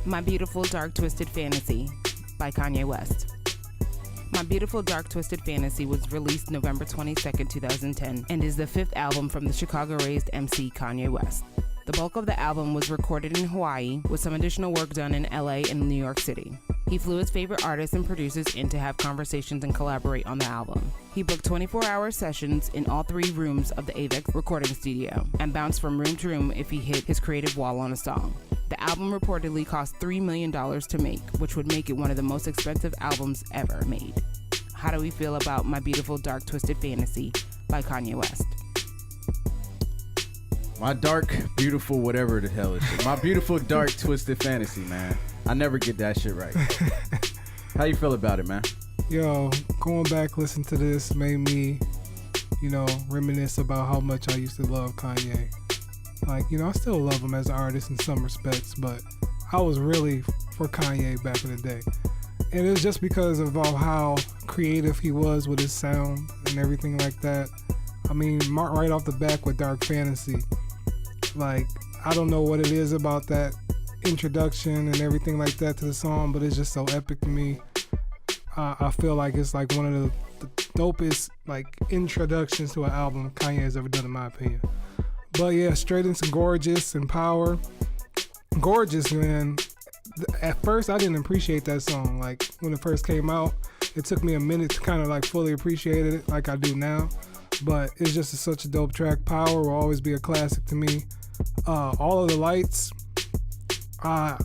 My Beautiful Dark Twisted Fantasy by Kanye West. My Beautiful Dark Twisted Fantasy was released November 22nd, 2010, and is the fifth album from the Chicago-raised MC Kanye West. The bulk of the album was recorded in Hawaii, with some additional work done in LA and New York City. He flew his favorite artists and producers in to have conversations and collaborate on the album. He booked 24-hour sessions in all three rooms of the Avex recording studio, and bounced from room to room if he hit his creative wall on a song. The album reportedly cost $3 million to make, which would make it one of the most expensive albums ever made. How do we feel about My Beautiful Dark Twisted Fantasy by Kanye West? My dark, beautiful, whatever the hell is shit. My Beautiful Dark Twisted Fantasy, man. I never get that shit right. How you feel about it, man? Yo, going back, listening to this made me, reminisce about how much I used to love Kanye. Like, I still love him as an artist in some respects, but I was really for Kanye back in the day. And it was just because of how creative he was with his sound and everything like that. I mean, right off the back with Dark Fantasy, like, I don't know what it is about that introduction and everything like that to the song, but it's just so epic to me. I feel like it's like one of the dopest like introductions to an album Kanye has ever done, in my opinion. But yeah, straight into Gorgeous and Power. Gorgeous, man. At first, I didn't appreciate that song. Like, when it first came out, it took me a minute to kind of like fully appreciate it like I do now. But it's just such a dope track. Power will always be a classic to me. All of the Lights, at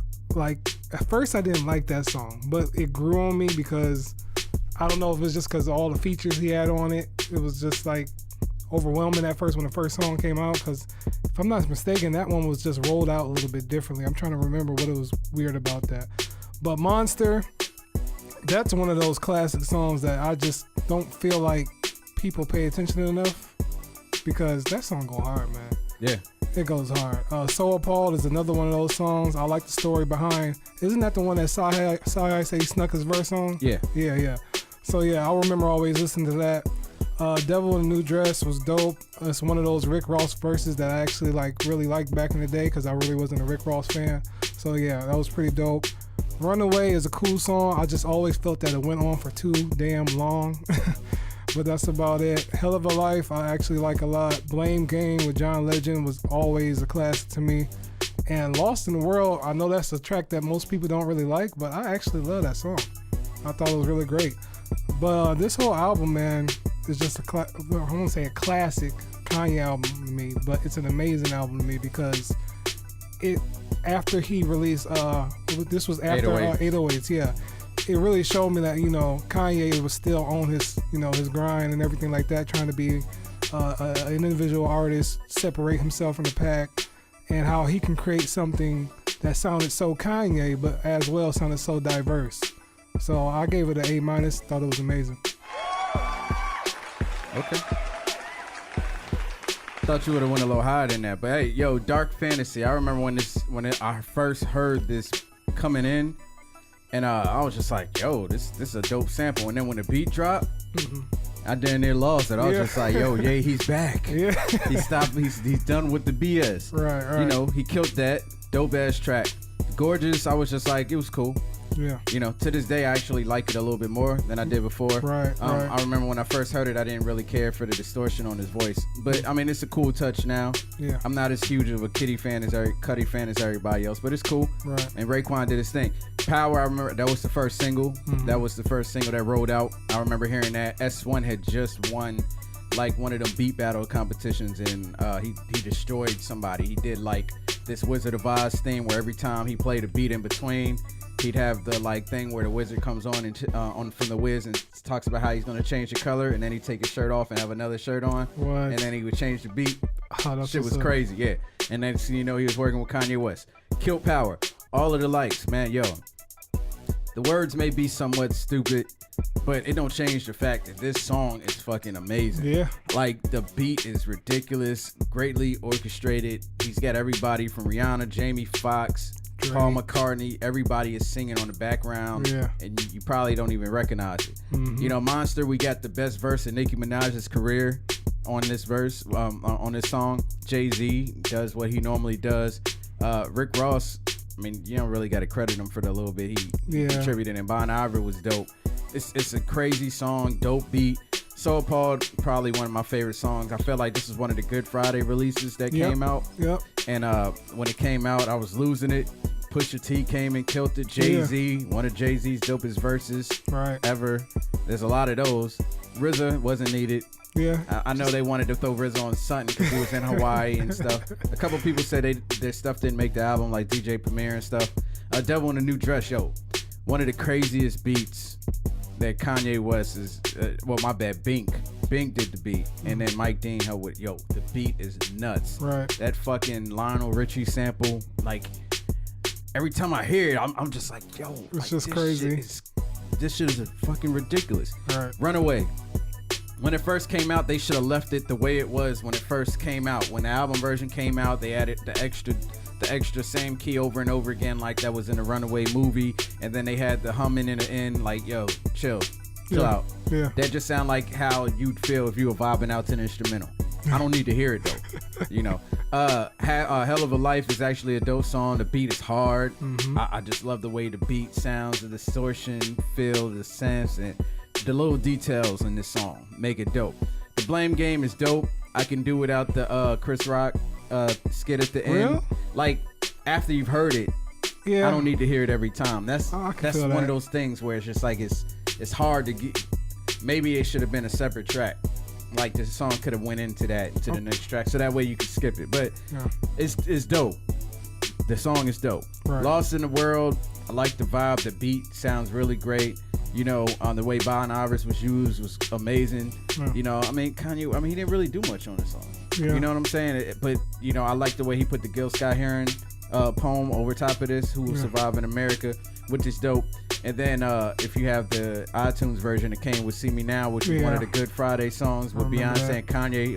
first I didn't like that song, but it grew on me because I don't know if it was just because of all the features he had on it. It was just like overwhelming at first when the first song came out, because if I'm not mistaken, that one was just rolled out a little bit differently. I'm trying to remember what it was weird about that. But Monster, that's one of those classic songs that I just don't feel like people pay attention to enough, because that song go hard, man. Yeah. It goes hard. So Appalled is another one of those songs. I like the story behind. Isn't that the one that Sci say he snuck his verse on? Yeah. Yeah. So yeah, I remember always listening to that. Devil in a New Dress was dope. It's one of those Rick Ross verses that I actually really liked back in the day, because I really wasn't a Rick Ross fan. So yeah, that was pretty dope. Runaway is a cool song. I just always felt that it went on for too damn long. But that's about it. Hell of a Life, I actually like a lot. Blame Game with John Legend was always a classic to me. And Lost in the World, I know that's a track that most people don't really like, but I actually love that song. I thought it was really great. But this whole album, man, is just I won't say a classic Kanye album to me, but it's an amazing album to me, because after he released, this was after 808s, yeah. It really showed me that, Kanye was still on his, his grind and everything like that, trying to be an individual artist, separate himself from the pack, and how he can create something that sounded so Kanye, but as well sounded so diverse. So I gave it an A-, thought it was amazing. Okay. Thought you would have went a little higher than that, but hey, yo, Dark Fantasy. I remember when I first heard this coming in, and I was just like, yo, this is a dope sample. And then when the beat dropped, I damn near lost it. I was just like, yo, yeah, he's back. Yeah. He stopped. He's done with the BS. Right. He killed that dope ass track. Gorgeous. I was just like, it was cool. Yeah. To this day, I actually like it a little bit more than I did before. Right. I remember when I first heard it, I didn't really care for the distortion on his voice. But, I mean, it's a cool touch now. Yeah. I'm not as huge of a Cudi fan as everybody else, but it's cool. Right. And Raekwon did his thing. Power, I remember, that was the first single. Mm-hmm. That was the first single that rolled out. I remember hearing that. S1 had just won, like, one of them beat battle competitions, and he destroyed somebody. He did, like, this Wizard of Oz thing where every time he played a beat in between, he'd have the thing where the wizard comes on and from the Wiz and talks about how he's gonna change the color, and then he'd take his shirt off and have another shirt on. What? And then he would change the beat. Oh, shit was crazy, yeah. And then he was working with Kanye West. Killed Power, All of the Lights, man, yo. The words may be somewhat stupid, but it don't change the fact that this song is fucking amazing. Yeah. Like, the beat is ridiculous, greatly orchestrated. He's got everybody from Rihanna, Jamie Foxx, Paul McCartney, everybody is singing on the background, and you probably don't even recognize it. Mm-hmm. Monster, we got the best verse in Nicki Minaj's career on this verse, on this song. Jay-Z does what he normally does. Rick Ross I mean, you don't really got to credit him for the little bit he contributed, and Bon Iver was dope. It's a crazy song, dope beat. So Appalled, probably one of my favorite songs. I felt like this is one of the Good Friday releases that came out. Yep. And when it came out, I was losing it. Pusha T came and killed it. Jay-Z, one of Jay-Z's dopest verses ever. There's a lot of those. RZA wasn't needed. Yeah. I know they wanted to throw RZA on Sutton because he was in Hawaii and stuff. A couple people said their stuff didn't make the album, like DJ Premier and stuff. Devil in a New Dress, yo. One of the craziest beats that Kanye West is, Bink did the beat, and then Mike Dean helped with, yo, the beat is nuts. Right. That fucking Lionel Richie sample, like, every time I hear it, I'm just like, yo. It's just crazy. This shit is fucking ridiculous. Right. Runaway. When it first came out, they should have left it the way it was when it first came out. When the album version came out, they added the extra same key over and over again, like that was in the Runaway movie, and then they had the humming in the end, like, yo, chill out. Yeah. That just sound like how you'd feel if you were vibing out to an instrumental. I don't need to hear it though. You know, Hell of a Life is actually a dope song. The beat is hard. Mm-hmm. I just love the way the beat sounds, the distortion, feel, the sense, and the little details in this song make it dope. The Blame Game is dope. I can do without the Chris Rock skit at the end. Real? Like, after you've heard it, I don't need to hear it every time. That's one of those things where it's just like it's hard to get. Maybe it should have been a separate track. Like, the song could have went into the next track, so that way you could skip it. But it's dope. The song is dope. Right. Lost in the World, I like the vibe. The beat sounds really great. You know, the way Bon Iver's was used was amazing. Yeah. You know, I mean, Kanye, he didn't really do much on this song. Yeah. You know what I'm saying? But, you know, I like the way he put the Gil Scott-Heron poem over top of this, Who Will Survive in America, which is dope. And then if you have the iTunes version, it came with See Me Now, which is one of the Good Friday songs with Beyonce and Kanye.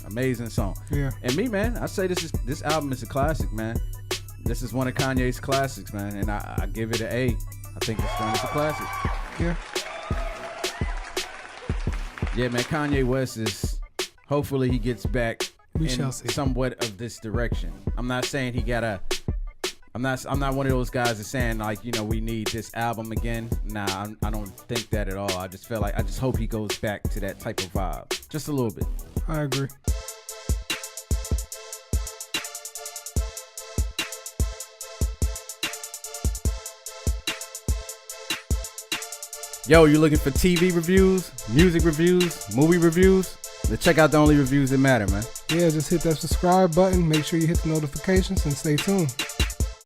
Amazing song. Yeah. And me, man, I say this album is a classic, man. This is one of Kanye's classics, man, and I give it an A. I think it's done as a classic. Yeah. Yeah, man, Kanye West is, hopefully he gets back in somewhat of this direction. I'm not saying I'm not one of those guys that's saying, like, you know, we need this album again. Nah, I don't think that at all. I just hope he goes back to that type of vibe. Just a little bit. I agree. Yo, you looking for TV reviews, music reviews, movie reviews? Then check out the only reviews that matter, man. Yeah, just hit that subscribe button. Make sure you hit the notifications and stay tuned.